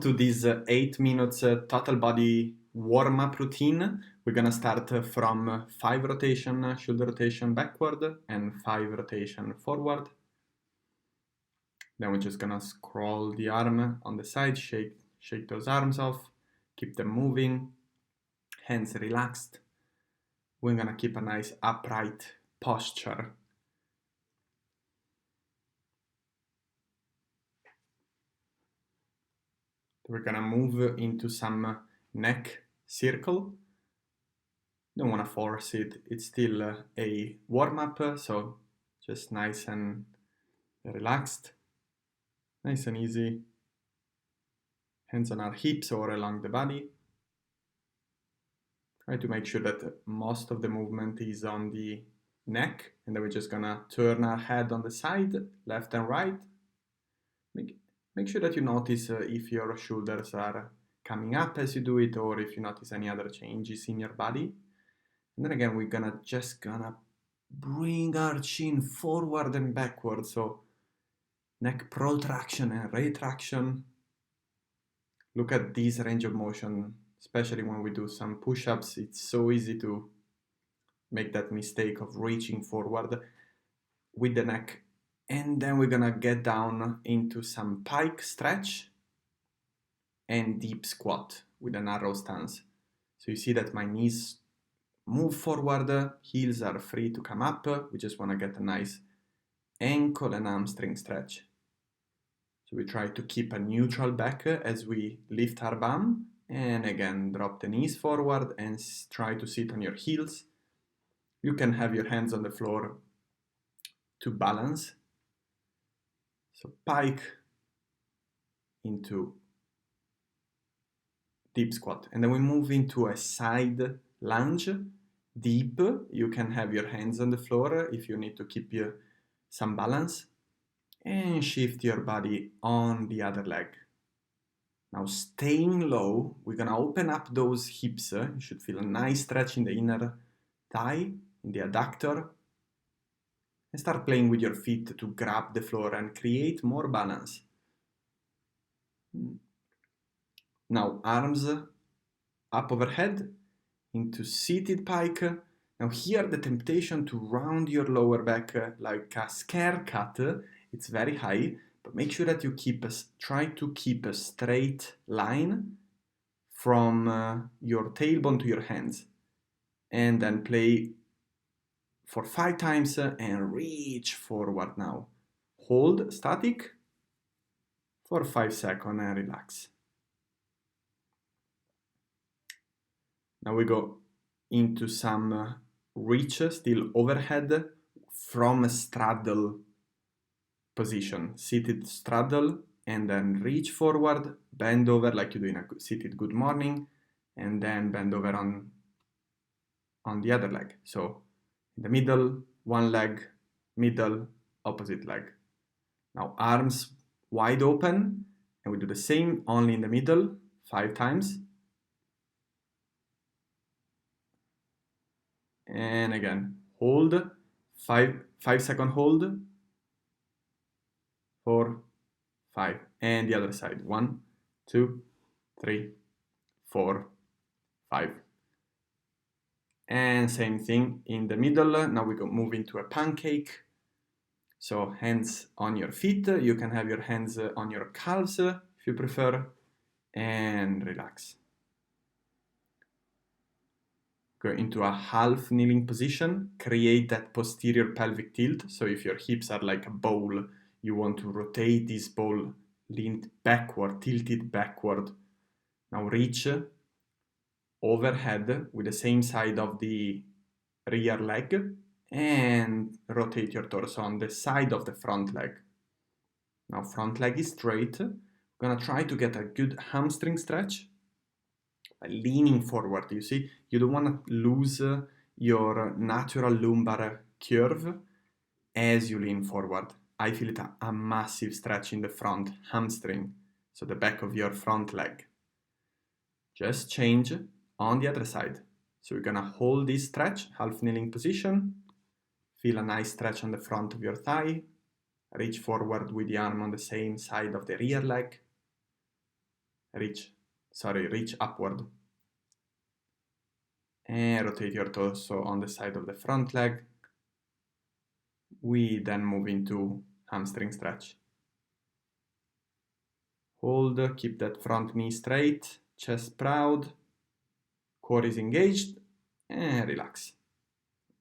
To this 8 minutes total body warm-up routine. We're gonna start from 5 rotation, shoulder rotation backward and 5 rotation forward. Then we're just gonna scroll the arm on the side, shake those arms off, keep them moving, hands relaxed. We're gonna keep a nice upright posture. We're gonna move into some neck circle. Don't wanna force it, it's still a warm-up, so just nice and relaxed, nice and easy. Hands on our hips or along the body. Try to make sure that most of the movement is on the neck, and then we're just gonna turn our head on the side, left and right. Make sure that you notice if your shoulders are coming up as you do it, or if you notice any other changes in your body. And then again, we're just gonna bring our chin forward and backward, so neck protraction and retraction. Look at this range of motion, especially when we do some push-ups. It's so easy to make that mistake of reaching forward with the neck. And then we're gonna get down into some pike stretch and deep squat with a narrow stance. So you see that my knees move forward, heels are free to come up. We just wanna get a nice ankle and hamstring stretch. So we try to keep a neutral back as we lift our bum, and again, drop the knees forward and try to sit on your heels. You can have your hands on the floor to balance. So pike into deep squat. And then we move into a side lunge, deep. You can have your hands on the floor if you need to keep some balance. And shift your body on the other leg. Now staying low, we're gonna open up those hips. You should feel a nice stretch in the inner thigh, in the adductor. And start playing with your feet to grab the floor and create more balance. Now arms up overhead into seated pike. Now here the temptation to round your lower back like a scare cat. It's very high, but make sure that you try to keep a straight line from your tailbone to your hands. And then play for 5 times and reach forward now. Hold static for 5 seconds and relax. Now we go into some reach, still overhead, from a straddle position. Seated straddle, and then reach forward, bend over like you do in a seated good morning, and then bend over on the other leg. So in the middle, one leg, middle, opposite leg. Now arms wide open, and we do the same only in the middle, 5 times. And again, hold, 5-second hold, 4, 5, and the other side, 1, 2, 3, 4, 5. And same thing in the middle. Now we move into a pancake. So hands on your feet. You can have your hands on your calves if you prefer, and relax. Go into a half kneeling position. Create that posterior pelvic tilt. So if your hips are like a bowl, you want to rotate this bowl, lean backward, tilted backward. Now reach overhead with the same side of the rear leg and rotate your torso on the side of the front leg. Now front leg is straight. We're gonna try to get a good hamstring stretch by leaning forward. You see, you don't want to lose your natural lumbar curve as you lean forward. I feel it a massive stretch in the front hamstring, so the back of your front leg. Just change on the other side. So we're gonna hold this stretch, half kneeling position. Feel a nice stretch on the front of your thigh. Reach forward with the arm on the same side of the rear leg. reach upward. And rotate your torso on the side of the front leg. We then move into hamstring stretch. Hold, keep that front knee straight, chest proud, core is engaged, and relax.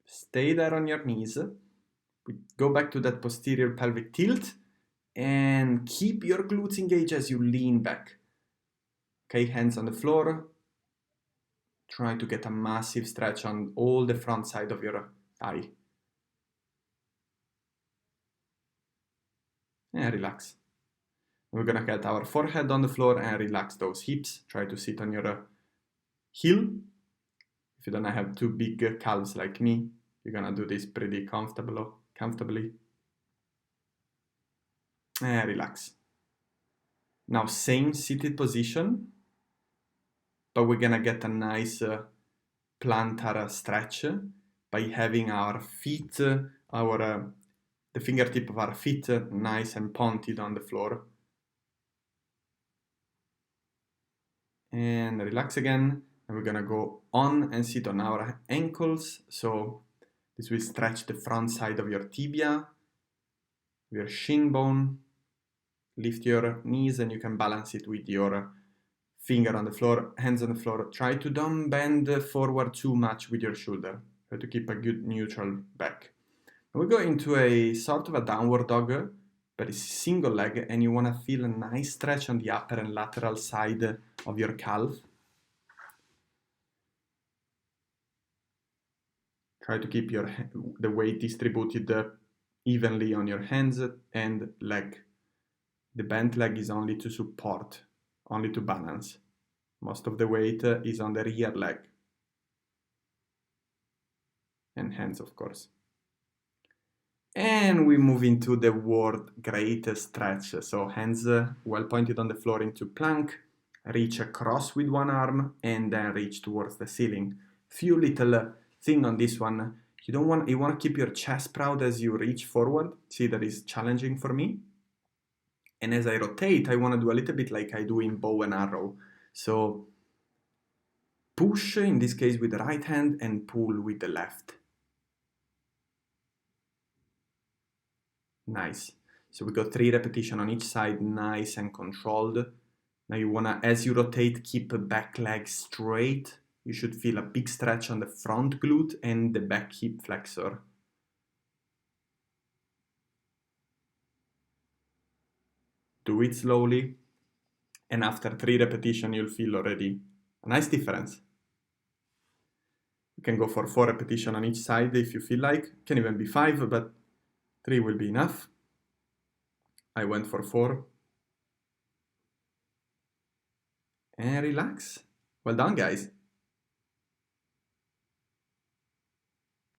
Stay there on your knees. We go back to that posterior pelvic tilt and keep your glutes engaged as you lean back. Okay, hands on the floor. Try to get a massive stretch on all the front side of your thigh. And relax. We're gonna get our forehead on the floor and relax those hips. Try to sit on your heel. If you don't have two big calves like me, you're gonna do this pretty comfortably. And relax. Now same seated position, but we're gonna get a nice plantar stretch by having our feet, the fingertip of our feet nice and pointed on the floor. And relax again. And we're gonna go on and sit on our ankles. So this will stretch the front side of your tibia, your shin bone. Lift your knees and you can balance it with your finger on the floor, hands on the floor. Try to don't bend forward too much with your shoulder. Try to keep a good neutral back. And we go into a sort of a downward dog, but it's single leg, and you want to feel a nice stretch on the upper and lateral side of your calf. Try to keep the weight distributed evenly on your hands and leg. The bent leg is only to support, only to balance. Most of the weight is on the rear leg. And hands, of course. And we move into the world great stretch. So hands well pointed on the floor into plank. Reach across with one arm and then reach towards the ceiling. Few little thing on this one. You want to keep your chest proud as you reach forward. See, that is challenging for me. And as I rotate, I want to do a little bit like I do in bow and arrow. So push, in this case with the right hand, and pull with the left. Nice. So we got 3 repetitions on each side, nice and controlled. Now you want to, as you rotate, keep the back leg straight. You should feel a big stretch on the front glute and the back hip flexor. Do it slowly. And after 3 repetitions, you'll feel already a nice difference. You can go for 4 repetitions on each side if you feel like. Can even be 5, but 3 will be enough. I went for 4. And relax. Well done, guys.